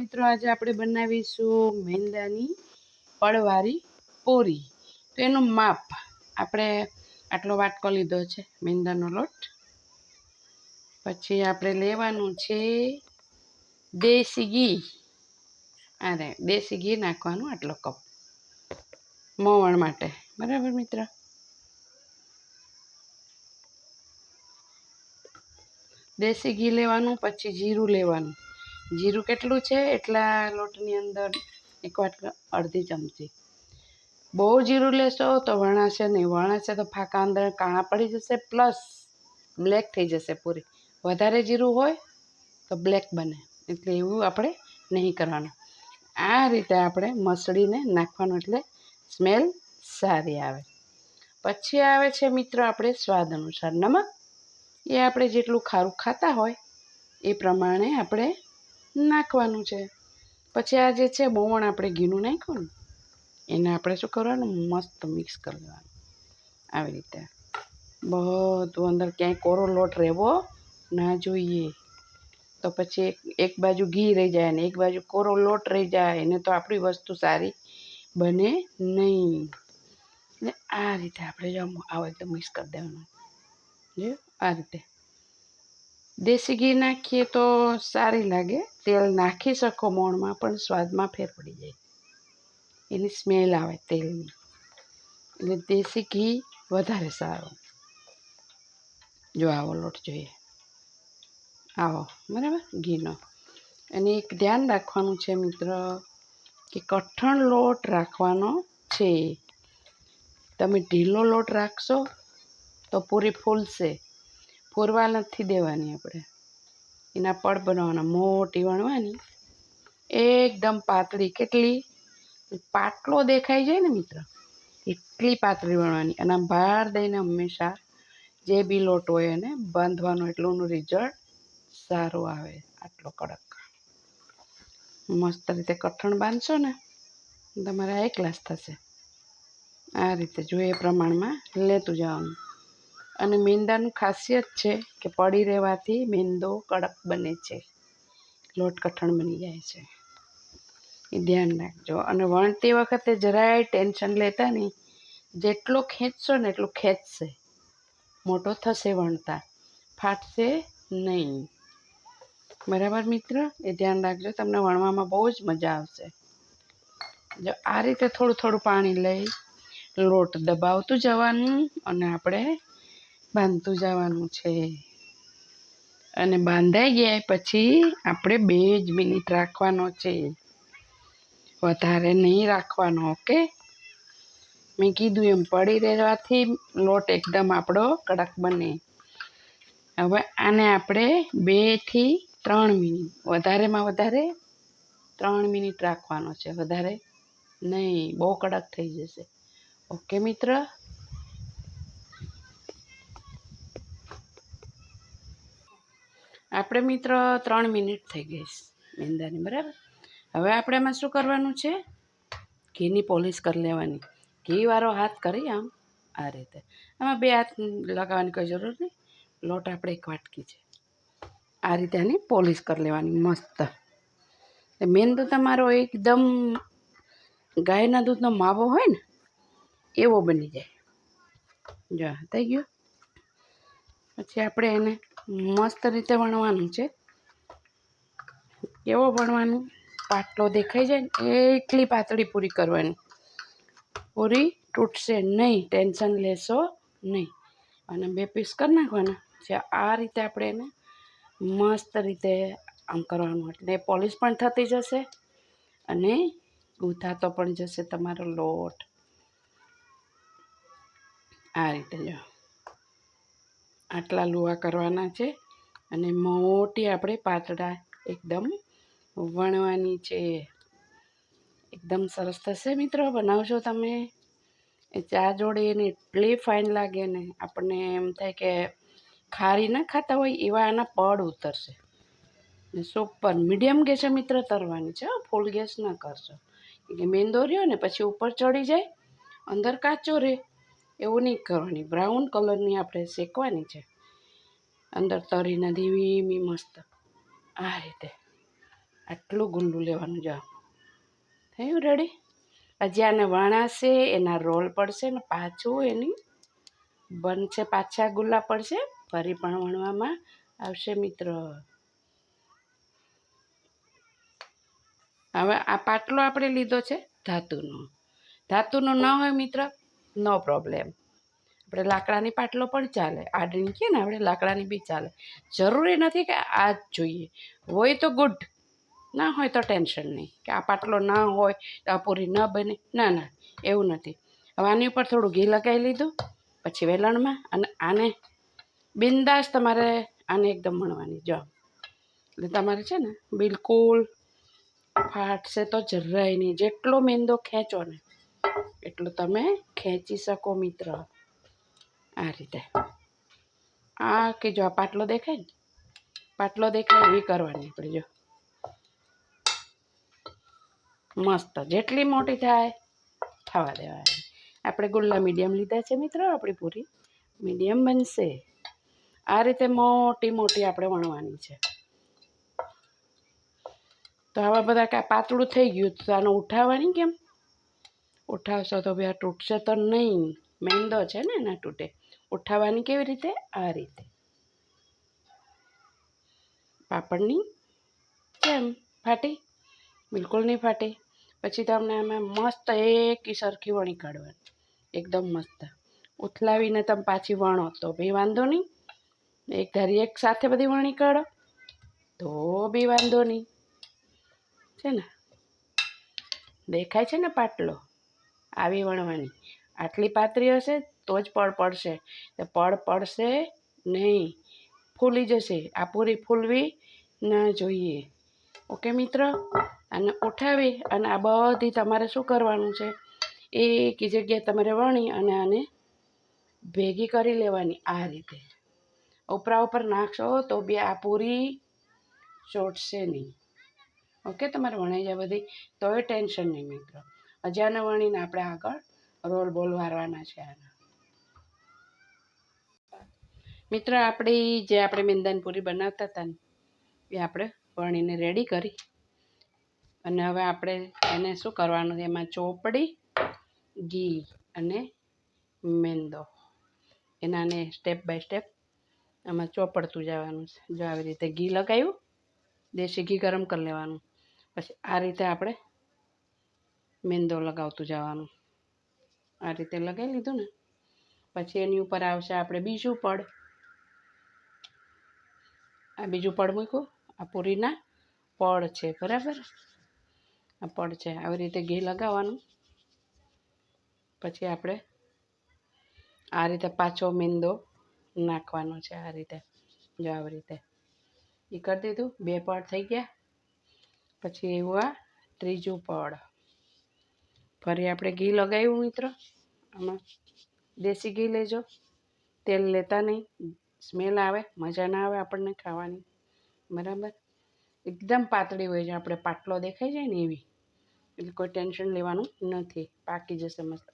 મિત્રો આજે આપણે બનાવીશું મેંદાની પડવાળી પૂરી। તો એનું માપ આપણે આટલો વાટકો લીધો છે મેંદાનો લોટ। પછી આપણે લેવાનું છે દેશી ઘી, અરે દેશી ઘી નાખવાનું આટલો કપ મોવણ માટે, બરાબર મિત્ર। દેશી ઘી લેવાનું, પછી જીરું લેવાનું। જીરું કેટલું છે એટલા લોટની અંદર એક વાટકો અડધી ચમચી। બહુ જીરું લેશો તો વણાશે નહીં, વણાશે તો ફાકા અંદર કાણા પડી જશે, પ્લસ બ્લેક થઈ જશે પૂરી। વધારે જીરું હોય તો બ્લેક બને, એટલે એવું આપણે નહીં કરવાનું। આ રીતે આપણે મસળીને નાખવાનું, એટલે સ્મેલ સારી આવે। પછી આવે છે મિત્રો આપણે સ્વાદ અનુસાર નમક। એ આપણે જેટલું ખારું ખાતા હોય એ પ્રમાણે આપણે નાખવાનું છે। પછી આ જે છે મોવણ આપણે ઘીનું નાખ્યું ને એને આપણે શું કરવાનું, મસ્ત મિક્સ કરી દેવાનું આવી રીતે। બધું અંદર ક્યાંય કોરો લોટ રહેવો ના જોઈએ, તો પછી એક બાજુ ઘી રહી જાય ને એક બાજુ કોરો લોટ રહી જાય એને તો આપણી વસ્તુ સારી બને નહીં। ને આ રીતે આપણે જો આવો એકદમ મિક્સ કરી દેવાનું, જો આ રીતે। દેશી ઘી નાખીએ તો સારી લાગે, તેલ નાખી શકો મોણમાં પણ સ્વાદમાં ફેર પડી જાય, એની સ્મેલ આવે તેલની, એટલે દેશી ઘી વધારે સારું। જો આવો લોટ જોઈએ, આવો બરાબર ઘીનો। અને એક ધ્યાન રાખવાનું છે મિત્ર કે કઠણ લોટ રાખવાનો છે। તમે ઢીલો લોટ રાખશો તો પૂરી ફૂલશે, ફૂરવા નથી દેવાની આપણે। એના પડ બનાવવાના, મોટી વણવાની, એકદમ પાતળી, કેટલી પાટલો દેખાઈ જાય ને મિત્ર એટલી પાતળી વણવાની। અને ભાર દઈને હંમેશા જે બી લોટ હોય એને બાંધવાનો, એટલુંનું રિઝલ્ટ સારું આવે। આટલો કડક મસ્ત રીતે કઠણ બાંધશો ને તમારે આ એક ગ્લાસ થશે। આ રીતે જો એ પ્રમાણમાં લેતું જવાનું। અને મેંદાનું ખાસિયત છે કે પડી રહેવાથી મેંદો કડક બને છે, લોટ કઠણ બની જાય છે, એ ધ્યાન રાખજો। અને વણતી વખતે જરાય ટેન્શન લેતા નહીં, જેટલો ખેંચશો ને એટલું ખેંચશે, મોટો થશે વણતા, ફાટશે નહીં, બરાબર મિત્ર? એ ધ્યાન રાખજો, તમને વણવામાં બહુ જ મજા આવશે। જો આ રીતે થોડું થોડું પાણી લઈ લોટ દબાવતું જવાનું અને આપણે બાંધતું જવાનું છે। અને બાંધાઈ ગયા પછી આપણે 2 જ મિનિટ રાખવાનો છે, વધારે નહીં રાખવાનો, ઓકે? મેં કીધું એમ પડી રહેવાથી લોટ એકદમ આપણો કડક બને। હવે આને આપણે 2 થી 3 મિનિટ, વધારેમાં વધારે 3 મિનિટ રાખવાનો છે, વધારે નહીં, બહુ કડક થઈ જશે, ઓકે મિત્ર? આપણે મિત્ર 3 મિનિટ થઈ ગઈ મેંદાની, બરાબર? હવે આપણે એમાં શું કરવાનું છે, ઘીની પોલિશ કરી લેવાની। ઘીવાળો હાથ કરી આમ આ રીતે, આમાં 2 હાથ લગાવવાની કોઈ જરૂર નહીં, લોટ આપણે એક વાટકી છે, આ રીતે આની પોલિશ કરી લેવાની મસ્ત। મેંદો તમારો એકદમ ગાયના દૂધનો માવો હોય ને એવો બની જાય, જો થઈ ગયો। પછી આપણે એને મસ્ત રીતે વણવાનું છે, કેવો વણવાનું, પાટલો દેખાઈ જાય ને એટલી પાતળી પૂરી કરવાની, પૂરી તૂટશે નહીં, ટેન્શન લેશો નહીં। અને 2 પીસ કરી નાખવાના છે, આ રીતે આપણે એને મસ્ત રીતે આમ કરવાનું, એટલે પોલિશ પણ થતી જશે અને ગૂંથાતો પણ જશે તમારો લોટ, આ રીતે જો આટલા લુવા કરવાના છે। અને મોટી આપણે પાતળા એકદમ વણવાની છે, એકદમ સરસ થશે મિત્રો, બનાવશો તમે। એ ચા જોડે એને એટલી ફાઇન લાગે ને, આપણને એમ થાય કે ખારી ના ખાતા હોય એવા આના પડ ઉતરશે। ને સુપર મીડિયમ ગેસે મિત્ર તરવાની છે, ફૂલ ગેસ ના કરશો, કે મેંદો રહ્યો ને પછી ઉપર ચડી જાય, અંદર કાચો રહે, એવું નહીં કરવાની। બ્રાઉન કલરની આપણે શેકવાની છે, અંદર તરીને ધીમી મસ્ત આ રીતે આટલું ગુંડું લેવાનું. જો થયું રેડી. હજી આને વણાશે, એના રોલ પડશે ને પાછું એની બનશે, પાછા ગુલ્લા પડશે, ફરી પણ વણવામાં આવશે મિત્ર. હવે આ પાટલો આપણે લીધો છે ધાતુનો. ધાતુનો ન હોય મિત્ર, નો પ્રોબ્લેમ. આપણે લાકડાની પાટલો પણ ચાલે. આડણી કહે ને આપણે, લાકડાની બી ચાલે. જરૂરી નથી કે આ જ જોઈએ. હોય તો ગુડ, ના હોય તો ટેન્શન નહીં કે આ પાટલો ના હોય તો આ પૂરી ન બને. ના ના, એવું નથી. હવે આની ઉપર થોડું ઘી લગાવી લીધું, પછી વેલણમાં, અને આને બિંદાસ તમારે આને એકદમ વણવાની. જો એટલે તમારે છે ને બિલકુલ ફાટશે તો જરાય નહીં. જેટલો મેંદો ખેંચો ને એટલું તમે ખેંચી શકો મિત્ર. આ રીતે આ કે જો આ પાટલો દેખાય ને, પાટલો દેખાય એવી કરવાની આપણે. જો મસ્ત, જેટલી મોટી થાય થવા દેવાની. આપણે ગુલ્લા મીડિયમ લીધા છે મિત્રો, આપણી પૂરી મીડિયમ બનશે. આ રીતે મોટી મોટી આપણે વણવાની છે. તો આવા બધા કાંઈ પાતળું થઈ ગયું તો આને ઉઠાવવાની કેમ? ઉઠાવશો તો ભાઈ આ તૂટશે તો નહીં. મેંદો છે ને, ના તૂટે. ઉઠાવવાની કેવી રીતે? આ રીતે પાપડની જેમ. ફાટી? બિલકુલ નહીં ફાટે. પછી તમને આમાં મસ્ત એક સરખી વણી કાઢવાની, એકદમ મસ્ત. ઉથલાવીને તમે પાછી વણો તો બી વાંધો નહીં. એક ધારી એક સાથે બધી વણી કાઢો તો બી વાંધો નહીં. છે ને, દેખાય છે ને પાટલો? આવી વણવાની. આટલી પાતળી હશે તો જ પડ પડશે. તો પડ પડશે નહીં, ફૂલી જશે. આ પૂરી ફૂલવી ના જોઈએ. ઓકે મિત્ર. અને ઉઠાવી અને આ બધી તમારે શું કરવાનું છે, એક જગ્યાએ તમારે વણી અને આને ભેગી કરી લેવાની. આ રીતે ઉપરા ઉપર નાખશો તો બી આ પૂરી ચોટશે નહીં. ઓકે, તમારે વણાઈ જાય બધી તોય ટેન્શન નહીં મિત્રો. હજી આને વણીને આપણે આગળ રોલ બોલ વારવાના છે. આના મિત્ર આપણી જે આપણે મેંદાની પૂરી બનાવતા હતા ને એ આપણે વણીને રેડી કરી. અને હવે આપણે એને શું કરવાનું છે, એમાં ચોપડી, ઘી અને મેંદો એનાને સ્ટેપ બાય સ્ટેપ આમાં ચોપડતું જવાનું છે. જો આવી રીતે ઘી લગાવ્યું, દેશી ઘી ગરમ કરી લેવાનું. પછી આ રીતે આપણે મેંદો લગાવતું જવાનું. આ રીતે લગાવી લીધું ને પછી એની ઉપર આવશે આપણે બીજું પડ. આ બીજું પડ મૂક્યું. આ પૂરીના પડ છે, બરાબર? આ પડ છે. આવી રીતે ઘી લગાવવાનું. પછી આપણે આ રીતે પાછો મેંદો નાખવાનો છે. આ રીતે જો આવી રીતે એ કરી દીધું. બે પડ થઈ ગયા. પછી એવું આ ત્રીજું પડ. ફરી આપણે ઘી લગાવ્યું મિત્રો. આમાં દેશી ઘી લેજો, તેલ લેતા નહીં. સ્મેલ આવે, મજા ના આવે આપણને ખાવાની, બરાબર? એકદમ પાતળી હોય છે, આપણે પાટલો દેખાઈ જાય ને એવી. એટલે કોઈ ટેન્શન લેવાનું નથી, પાકી જશે મસ્ત.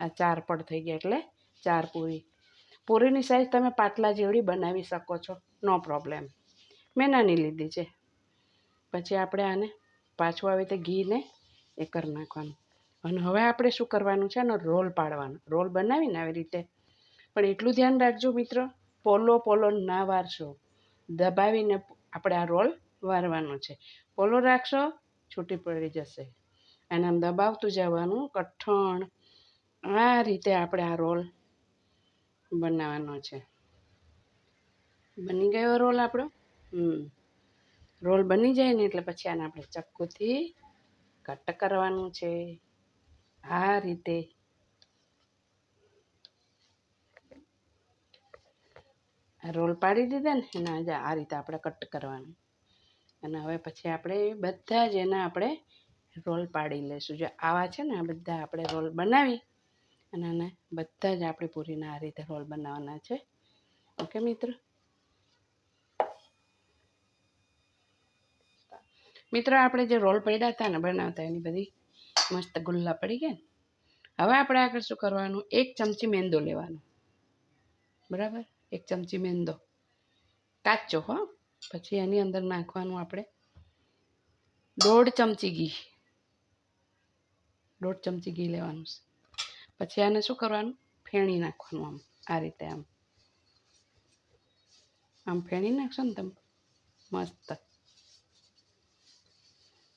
આ 4 પડ થઈ ગયા એટલે 4 પૂરી. પૂરીની સાઈઝ તમે પાટલા જેવડી બનાવી શકો છો, નો પ્રોબ્લેમ. મેં નાની લીધી છે. પછી આપણે આને પાછું આવી રીતે ઘીને એ કરી નાખવાનું. અને હવે આપણે શું કરવાનું છે, આનો રોલ પાડવાનો. રોલ બનાવીને આવી રીતે. પણ એટલું ધ્યાન રાખજો મિત્રો, પોલો પોલો ના વારશો. દબાવીને આપણે આ રોલ વારવાનો છે. પોલો રાખશો છૂટી પડી જશે. અને આમ દબાવતું જવાનું કઠણ. આ રીતે આપણે આ રોલ બનાવવાનો છે. બની ગયો રોલ આપણો. રોલ બની જાય ને એટલે પછી આને આપણે ચક્કુથી કટ કરવાનું છે. આ રીતે રોલ પાડી દીધા ને એના આ રીતે આપણે કટ કરવાનું. અને હવે પછી આપણે બધા જ એના આપણે રોલ પાડી લઈશું. જો આવા છે ને આ બધા આપણે રોલ બનાવી અને આને બધા જ આપણી પૂરીના આ રીતે રોલ બનાવવાના છે. ઓકે મિત્રો. મિત્રો આપણે જે રોલ પડ્યા હતા ને બનાવતા એની બધી મસ્ત ગુલ્લા પડી ગયા ને. હવે આપણે આગળ શું કરવાનું, 1 ચમચી મેંદો લેવાનો, બરાબર? 1 ચમચી મેંદો કાચો, હો. પછી એની અંદર નાખવાનું આપણે 1.5 ચમચી ઘી, 1.5 ચમચી ઘી લેવાનું છે. પછી આને શું કરવાનું, ફેણી નાખવાનું. આમ આ રીતે આમ ફેણી નાખશો ને તમે મસ્ત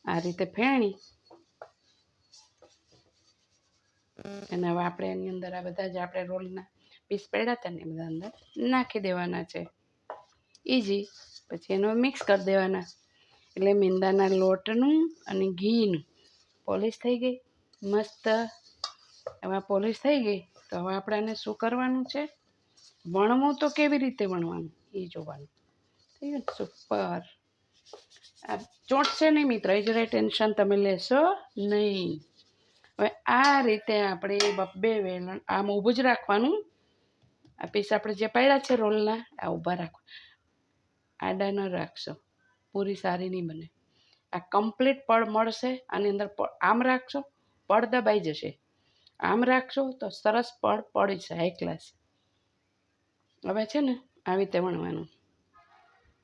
આ રીતે ફેણી અને હવે આપણે એની અંદર આ બધા જ આપણે રોલના પીસ પડ્યા હતા ને એ બધા અંદર નાખી દેવાના છે. ઇઝી. પછી એનો મિક્સ કરી દેવાના. એટલે મેંદાના લોટનું અને ઘીનું પોલિશ થઈ ગઈ મસ્ત. હવે પોલિશ થઈ ગઈ તો હવે આપણે આને શું કરવાનું છે, વણવું તો કેવી રીતે વણવાનું એ જોવાનું. થઈ ગયું સુપર. આ ચોંટશે નહીં મિત્ર, એ જરાય ટેન્શન તમે લેશો નહીં. હવે આ રીતે આપણે બબ્બે વેલણ આમ ઊભું જ રાખવાનું. આ પીસ આપણે જે પાડ્યા છે રોલના આ ઊભા રાખવા, આડા ન રાખશો, પૂરી સારી નહીં બને. આ કમ્પ્લીટ પડ મળશે. આની અંદર આમ રાખશો પડ દબાઈ જશે, આમ રાખશો તો સરસ પડ પડી છે હાઈ ક્લાસ. હવે છે ને આવી રીતે વણવાનું.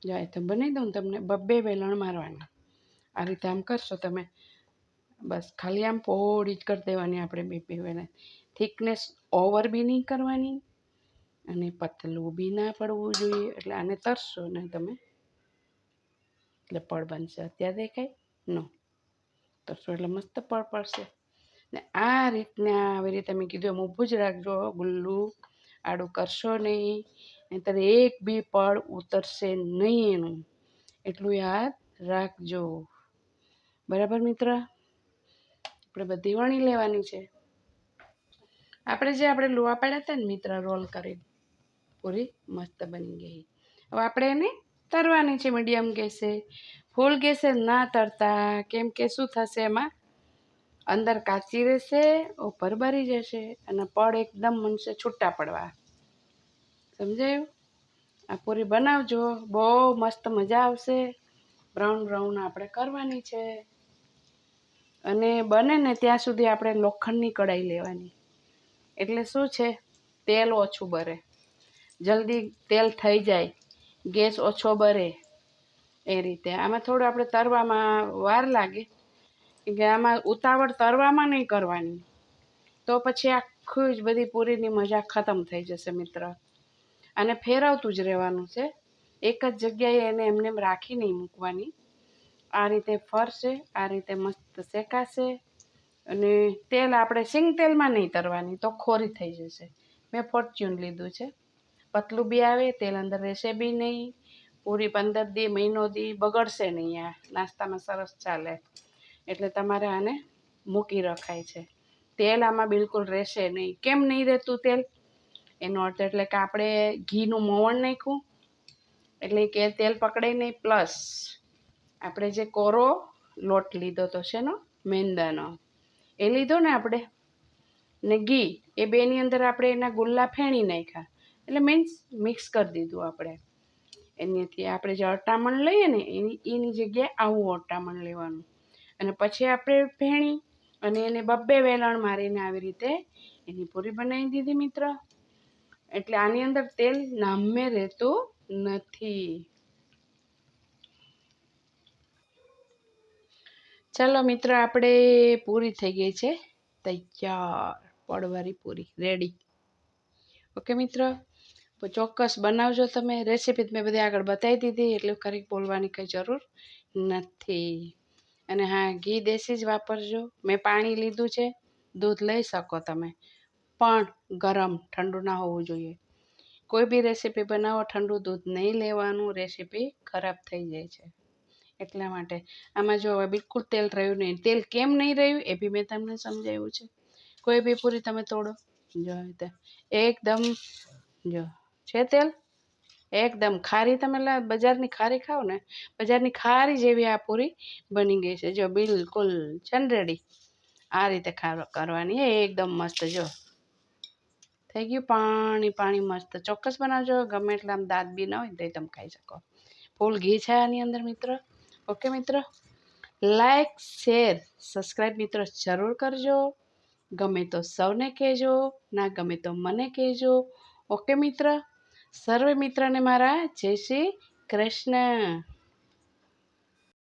જાય તો બનાવી દઉં તમને. બબ્બે વેલણ મારવાની. આ રીતે આમ કરશો તમે, બસ ખાલી આમ પોળી જ કરી દેવાની આપણે બે વેલણ. થિકનેસ ઓવર બી નહીં કરવાની અને પતલું બી ના પડવું જોઈએ. એટલે આને તરશો ને તમે એટલે પડ બનશે. અત્યારે દેખાય નો તરશો એટલે મસ્ત પડ પડશે. ને આ રીતના આવી રીતે મેં કીધું એમ ઊભું જ રાખજો, ગુલ્લું આડું કરશો નહીં, નહીંતર એક બી પડ ઉતરશે નહીં એનું. એટલું યાદ રાખજો. બરાબર મિત્ર. આપણે બધી વણી લેવાની છે. આપણે લોવા પાડ્યા હતા ને મિત્ર રોલ કરી, પૂરી મસ્ત બની ગઈ. હવે આપણે એને તરવાની છે મીડિયમ ગેસે. ફૂલ ગેસે ના તરતા, કેમ કે શું થશે એમાં અંદર કાચી રહેશે, ઉપર બળી જશે અને પડ એકદમ મનશે છૂટા પડવા. સમજાયું? આ પૂરી બનાવજો, બહુ મસ્ત મજા આવશે. બ્રાઉન બ્રાઉન આપણે કરવાની છે. અને બને ને ત્યાં સુધી આપણે લોખંડની કઢાઈ લેવાની. એટલે શું છે, તેલ ઓછું બળે, જલ્દી તેલ થઈ જાય, ગેસ ઓછો બળે. એ રીતે આમાં થોડું આપણે તરવામાં વાર લાગે, કે આમાં ઉતાવળ તરવામાં નહીં કરવાની, તો પછી આખું જ બધી પૂરીની મજા ખતમ થઈ જશે મિત્ર. અને ફેરવતું જ રહેવાનું છે, એક જ જગ્યાએ એને એમને રાખી નહીં મૂકવાની. આ રીતે ફરશે, આ રીતે મસ્ત શેકાશે. અને તેલ આપણે સિંગ તેલમાં નહીં તરવાની, તો ખોરી થઈ જશે. મેં ફોર્ચ્યુન લીધું છે, પતલું બી આવે, તેલ અંદર રહેશે બી નહીં. પૂરી 15 દી મહિનો દી બગડશે નહીં. આ નાસ્તામાં સરસ ચાલે. એટલે તમારે આને મૂકી રખાય છે. તેલ આમાં બિલકુલ રહેશે નહીં. કેમ નહીં રહેતું તેલ? એનો અર્થ એટલે કે આપણે ઘીનું મોવણ નાખ્યું એટલે કે તેલ પકડે નહીં. પ્લસ આપણે જે કોરો લોટ લીધો તો શેનો, મેંદાનો, એ લીધો ને આપણે, ને ઘી, એ બેની અંદર આપણે એના ગુલ્લા ફેણી નાખ્યા. એટલે મીન્સ મિક્સ કરી દીધું આપણે. એનાથી આપણે જે અટામણ લઈએ ને એની જગ્યાએ આવું અટામણ લેવાનું. અને પછી આપણે ફેણી અને એને બબ્બે વેલણ મારીને આવી રીતે એની પૂરી બનાવી દીધી મિત્ર. એટલે આની અંદર તેલ નામે રહેતું નથી. ચાલો મિત્ર, આપણે પૂરી થઈ ગઈ છે તૈયાર. પડવાળી પૂરી રેડી. ઓકે મિત્ર, તો ચોક્કસ બનાવજો તમે. રેસીપી મેં બધી આગળ બતાવી દીધી, એટલે ખરી બોલવાની કંઈ જરૂર નથી. અને હા, ઘી દેશી જ વાપરજો. મેં પાણી લીધું છે, દૂધ લઈ શકો તમે, પણ ગરમ, ઠંડુ ના હોવું જોઈએ. કોઈ બી રેસીપી બનાવો ઠંડુ દૂધ નહીં લેવાનું, રેસીપી ખરાબ થઈ જાય છે. એટલા માટે આમાં જો હવે બિલકુલ તેલ રહ્યું નહીં. તેલ કેમ નહીં રહ્યું એ બી મેં તમને સમજાવ્યું છે. કોઈ બી પૂરી તમે તોડો, જો એકદમ જો છે તેલ, એકદમ ખારી. તમે બજારની ખારી ખાઓ ને, બજારની ખારી જેવી આ પૂરી બની ગઈ છે. જો બિલકુલ છે ને રેડી. આ રીતે કરવાની, એકદમ મસ્ત. જો થઈ ગયું પાણી પાણી મસ્ત. ચોક્કસ બનાવજો. ગમે એટલે આમ દાંત બી ના હોય તો તમે ખાઈ શકો. ફૂલ ઘી છે આની અંદર મિત્ર. ઓકે મિત્ર, લાઈક, શેર, સબસ્ક્રાઈબ મિત્ર જરૂર કરજો. ગમે તો સૌને કહેજો, ના ગમે તો મને કહેજો. ઓકે મિત્ર, સર્વે મિત્રને મારા જય શ્રી કૃષ્ણ.